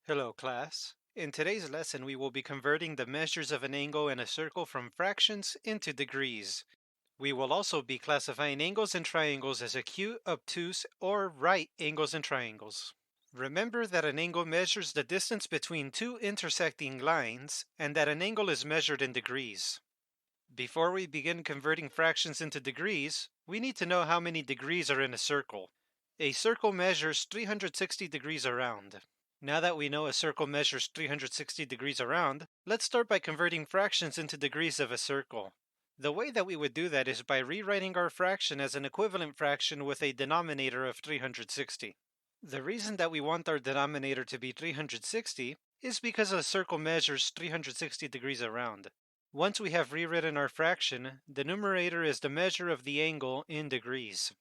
Hello, class. In today's lesson, we will be converting the measures of an angle and a circle from fractions into degrees. We will also be classifying angles and triangles as acute, obtuse, or right angles and triangles. Remember that an angle measures the distance between two intersecting lines, and that an angle is measured in degrees. Before we begin converting fractions into degrees, we need to know how many degrees are in a circle. A circle measures 360 degrees around. Now that we know a circle measures 360 degrees around, let's start by converting fractions into degrees of a circle. The way that we would do that is by rewriting our fraction as an equivalent fraction with a denominator of 360. The reason that we want our denominator to be 360 is because a circle measures 360 degrees around. Once we have rewritten our fraction, the numerator is the measure of the angle in degrees.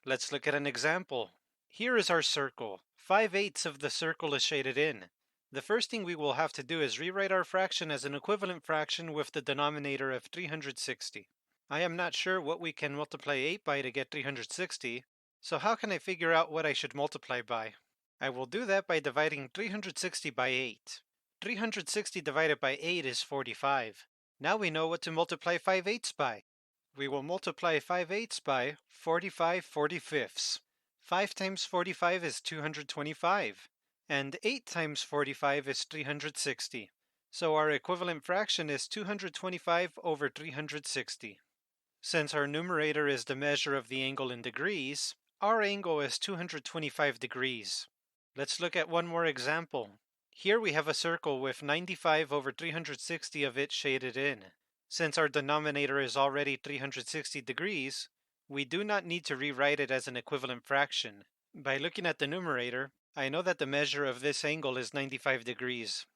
Let's look at an example. Here is our circle. 5/8 of the circle is shaded in. The first thing we will have to do is rewrite our fraction as an equivalent fraction with the denominator of 360. I am not sure what we can multiply 8 by to get 360, so how can I figure out what I should multiply by? I will do that by dividing 360 by 8. 360 divided by 8 is 45. Now we know what to multiply 5/8 by. We will multiply 5/8 by 45 45ths. 5 times 45 is 225, and 8 times 45 is 360. So our equivalent fraction is 225 over 360. Since our numerator is the measure of the angle in degrees, our angle is 225 degrees. Let's look at one more example. Here we have a circle with 95 over 360 of it shaded in. Since our denominator is already 360 degrees, we do not need to rewrite it as an equivalent fraction. By looking at the numerator, I know that the measure of this angle is 95 degrees.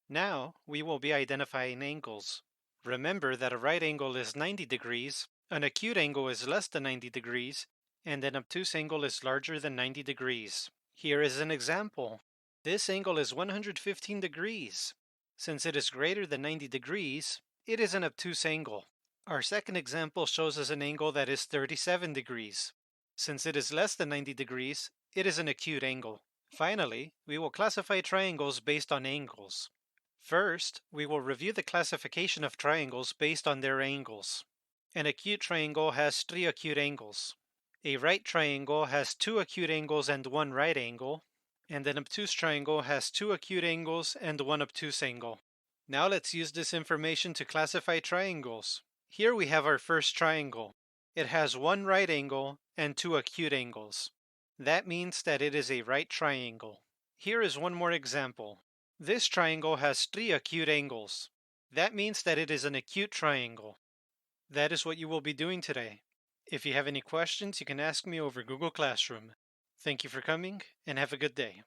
Now, we will be identifying angles. Remember that a right angle is 90 degrees, an acute angle is less than 90 degrees, and an obtuse angle is larger than 90 degrees. Here is an example. This angle is 115 degrees. Since it is greater than 90 degrees, it is an obtuse angle. Our second example shows us an angle that is 37 degrees. Since it is less than 90 degrees, it is an acute angle. Finally, we will classify triangles based on angles. First, we will review the classification of triangles based on their angles. An acute triangle has 3 acute angles. A right triangle has 2 acute angles and 1 right angle, and an obtuse triangle has 2 acute angles and 1 obtuse angle. Now let's use this information to classify triangles. Here we have our first triangle. It has 1 right angle and 2 acute angles. That means that it is a right triangle. Here is one more example. This triangle has 3 acute angles. That means that it is an acute triangle. That is what you will be doing today. If you have any questions, you can ask me over Google Classroom. Thank you for coming, and have a good day.